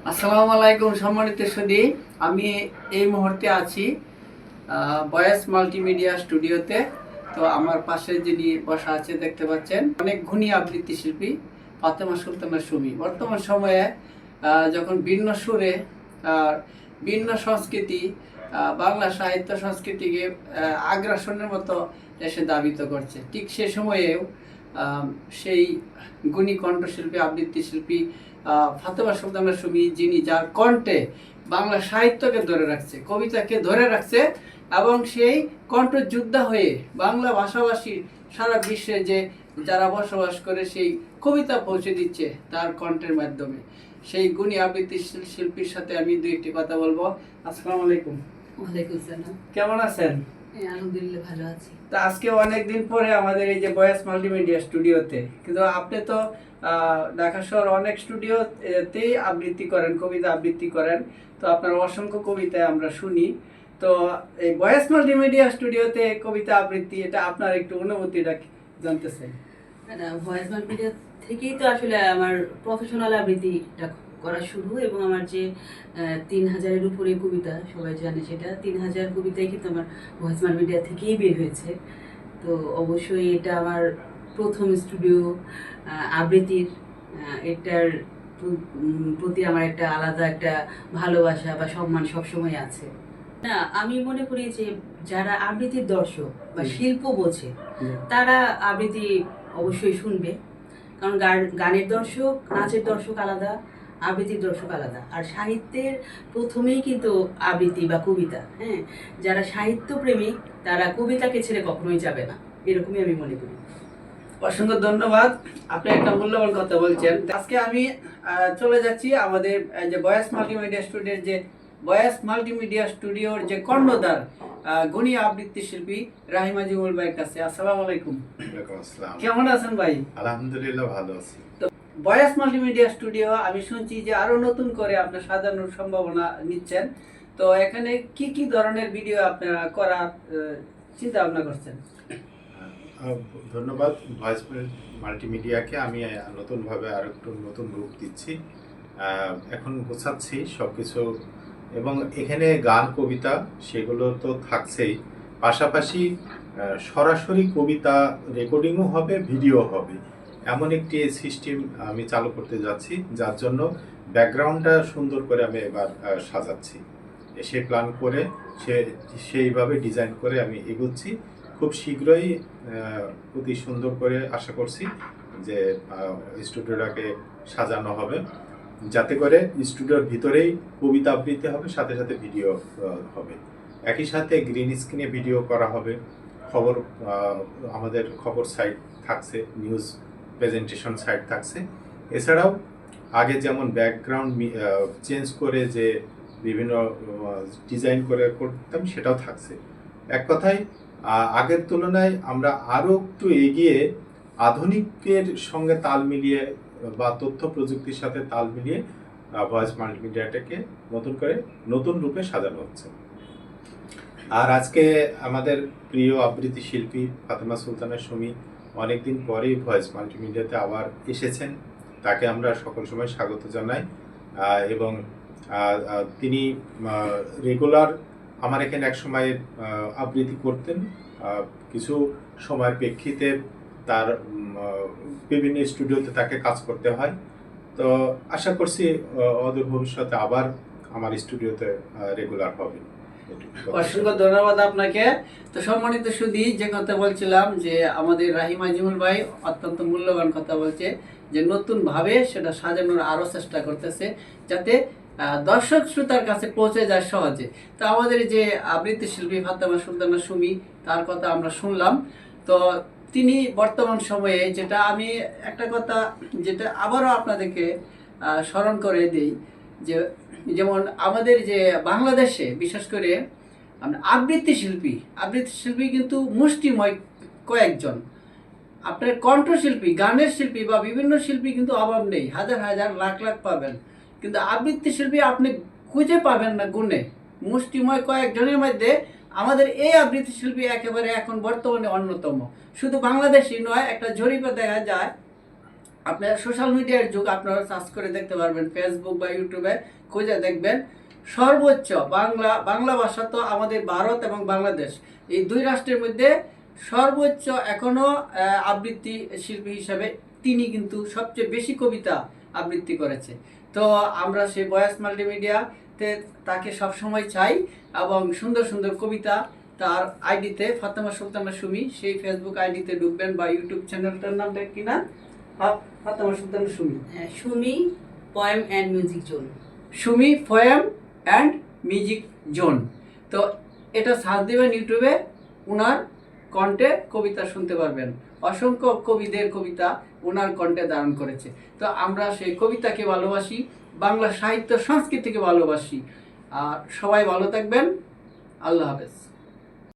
আসসালামু আলাইকুম সম্মানিত সুধী, আমি এই মুহূর্তে আছি বয়েস মাল্টিমিডিয়া স্টুডিওতে। তো আমার পাশে যিনি বসা আছে দেখতে পাচ্ছেন, অনেক গুণী আবৃত্তি শিল্পী ফাতেমা সুলতানা সুমি। বর্তমান সময়ে যখন ভিন্ন সুরে আর ভিন্ন সংস্কৃতি বাংলা সাহিত্য সংস্কৃতিকে আগ্রাসনের মতো এসে দাবিত করছে, ঠিক সে সময়েও সেই গুণী কণ্ঠশিল্পী আবৃত্তি শিল্পী ফাতেমা সুলতানা সুমি, যিনি যার কণ্ঠে বাংলা সাহিত্যকে ধরে রাখছে, কবিতাকে ধরে রাখছে, এবং সেই কণ্ঠযোদ্ধা হয়ে বাংলা ভাষাভাষী সারা বিশ্বে যে যারা বসবাস করে সেই কবিতা পৌঁছে দিচ্ছে তার কণ্ঠের মাধ্যমে। সেই গুণী আবৃত্তি শিল্পীর সাথে আমি দুই একটি কথা বলবো। আসসালামু আলাইকুম। ওয়ালাইকুম সালাম। কেমন আছেন? আলহামদুলিল্লাহ ভালো আছি। তা আজকে অনেকদিন পরে আমাদের এই যে বয়েস মাল্টিমিডিয়া স্টুডিওতে, কিন্তু আপনি তো ঢাকা শহর অনেক স্টুডিওতেই আবৃত্তি করেন, কবিতা আবৃত্তি করেন। তো আপনার অসংখ্য কবিতা আমরা শুনি। তো এই বয়েস মাল্টিমিডিয়া স্টুডিওতে কবিতা আবৃত্তি, এটা আপনার একটু অনুভূতিটা জানতে চাই। ভয়েস মাল্টিমিডিয়া থেকেই তো আসলে আমার প্রফেশনাল আবৃত্তিটা করা শুরু, এবং আমার যে 3000-এর উপরে কবিতা, সবাই জানে সেটা 3000 কবিতাই কিন্তু আমার ভয়েস মাল্টিমিডিয়া থেকেই বের হয়েছে। তো অবশ্যই এটা আমার প্রথম স্টুডিও আবৃত্তির, এটার প্রতি আমার একটা আলাদা একটা ভালোবাসা বা সম্মান সবসময় আছে। না, আমি মনে করি যে যারা আবৃত্তির দর্শক বা শিল্প বোঝে তারা আবৃত্তি অবশ্যই শুনবে, কারণ গানের দর্শক, নাচের দর্শক আলাদা, আবৃত্তির দর্শক আলাদা। আর সাহিত্যের প্রথমেই কিন্তু আবৃত্তি বা কবিতা। হ্যাঁ, যারা সাহিত্য প্রেমিক তারা কবিতাকে ছেড়ে কখনোই যাবে না, এরকমই আমি মনে করি। অসংখ্য ধন্যবাদ, আপনি একটা মূল্যবান কথা বলছেন। আজকে আমি চলে যাচ্ছি আমাদের যে বয়েস মাল্টিমিডিয়া স্টুডিওর যে কর্ণধার গুণী আবৃত্তি শিল্পী রাহিমা জিমুল ভাইয়ের কাছে। আসসালামু আলাইকুম। কেমন আছেন ভাই? আলহামদুলিল্লাহ ভালো আছি। তো বয়েস মাল্টিমিডিয়া স্টুডিও, আমি শুনছি যে আরো নতুন করে আপনার সাজানোর সম্ভাবনা নিচ্ছেন। তো এখানে কি কি ধরনের ভিডিও আপনারা করার চিন্তা ভাবনা করছেন? ধন্যবাদ ভয়েস মাল্টিমিডিয়াকে। আমি নতুনভাবে আর একটু নতুন রূপ দিচ্ছি, এখন গোছাচ্ছি সব কিছু, এবং এখানে গান কবিতা সেগুলো তো থাকছেই, পাশাপাশি সরাসরি কবিতা রেকর্ডিংও হবে, ভিডিও হবে, এমন একটি সিস্টেম আমি চালু করতে যাচ্ছি, যার জন্য ব্যাকগ্রাউন্ডটা সুন্দর করে আমি এবার সাজাচ্ছি। সে প্ল্যান করে সেইভাবে ডিজাইন করে আমি এগোচ্ছি। খুব শীঘ্রই অতি সুন্দর করে আশা করছি যে স্টুডিওটাকে সাজানো হবে, যাতে করে স্টুডিওর ভিতরেই কবিতা আবৃত্তি হবে, সাথে সাথে ভিডিও হবে, একই সাথে গ্রিন স্ক্রিনে ভিডিও করা হবে। খবর, আমাদের খবর সাইট থাকছে, নিউজ প্রেজেন্টেশন সাইট থাকছে। এছাড়াও আগে যেমন ব্যাকগ্রাউন্ড চেঞ্জ করে যে বিভিন্ন ডিজাইন করে করতাম, সেটাও থাকছে। এক কথায় আগের তুলনায় আমরা আরও একটু এগিয়ে আধুনিকের সঙ্গে তাল মিলিয়ে বা তথ্য প্রযুক্তির সাথে তাল মিলিয়ে ভয়েস মাল্টিমিডিয়াটাকে নতুন রূপে সাজানো হচ্ছে। আর আজকে আমাদের প্রিয় আবৃত্তি শিল্পী ফাতেমা সুলতানা সুমি অনেকদিন পরেই ভয়েস মাল্টিমিডিয়াতে আবার এসেছেন, তাকে আমরা সকল সময় স্বাগত জানাই। এবং তিনি রেগুলার আমার এখানে এক সময় আবৃত্তি করতেন, কিছু সময়ের প্রেক্ষিতে তার বিভিন্ন স্টুডিওতে তাকে কাজ করতে হয়। তো আশা করছি অদূর ভবিষ্যতে আবার আমার স্টুডিওতে রেগুলার হবে। অসংখ্য ধন্যবাদ আপনাকে। তো সম্মানিত সুধী, যে কথা বলছিলাম যে আমাদের রাহিমা জিমুল ভাই অত্যন্ত মূল্যবান কথা বলছে, যে নতুন ভাবে সেটা সাজানোর আরো চেষ্টা করতেছে, যাতে দর্শক শ্রোতার কাছে পৌঁছে যায় সহজে। তো আমাদের যে আবৃত্তি শিল্পী ফাতেমা সুলতানা সুমি, তার কথা আমরা শুনলাম। তো তিনি বর্তমান সময়ে, যেটা আমি একটা কথা যেটা আবারও আপনাদেরকে স্মরণ করে দিই, যে যেমন আমাদের যে বাংলাদেশে বিশেষ করে আবৃত্তি শিল্পী কিন্তু মুষ্টিময় কয়েকজন। আপনার কণ্ঠশিল্পী, গানের শিল্পী বা বিভিন্ন শিল্পী কিন্তু অভাব নেই, হাজার হাজার লাখ লাখ পাবেন, কিন্তু আবৃত্তি শিল্পী আপনি খুঁজে পাবেন না গুণে। মুষ্টিময় কয়েকজনের মধ্যে আমাদের এই আবৃত্তি শিল্পী একেবারে এখন বর্তমানে অন্যতম। শুধু বাংলাদেশই নয়, একটা জরিপে দেখা যায় আপনার সোশ্যাল মিডিয়ার যুগ, আপনারা সার্চ করে দেখতে পারবেন, ফেসবুক বা ইউটিউবে খুঁজে দেখবেন। সর্বোচ্চ বাংলা ভাষা তো আমাদের ভারত এবং বাংলাদেশ এই দুই রাষ্ট্রের মধ্যে সর্বোচ্চ এখনো আবৃত্তি শিল্পী হিসাবে তিনি কিন্তু সবচেয়ে বেশি কবিতা আবৃত্তি করেছে। তো আমরা সেই ভয়েস মাল্টিমিডিয়াতে তাকে সবসময় চাই, এবং সুন্দর সুন্দর কবিতা তার আইডিতে ফাতেমা সুলতানা সুমি, সেই ফেসবুক আইডিতে ঢুকবেন, বা ইউটিউব চ্যানেলটার নামটা কি না, Fatema Sultana Sumi, Sumi poem and music zone, Sumi poem and music zone. তো এটা সার্চ দেবেন ইউটিউবে, ওনার কণ্ঠে কবিতা শুনতে পারবেন। অসংখ্য কবিদের কবিতা ওনার কণ্ঠে ধারণ করেছে। তো আমরা সেই কবিতাকে ভালোবাসি, বাংলা সাহিত্য সংস্কৃতিকে ভালোবাসি। আর সবাই ভালো থাকবেন। আল্লাহ হাফেজ।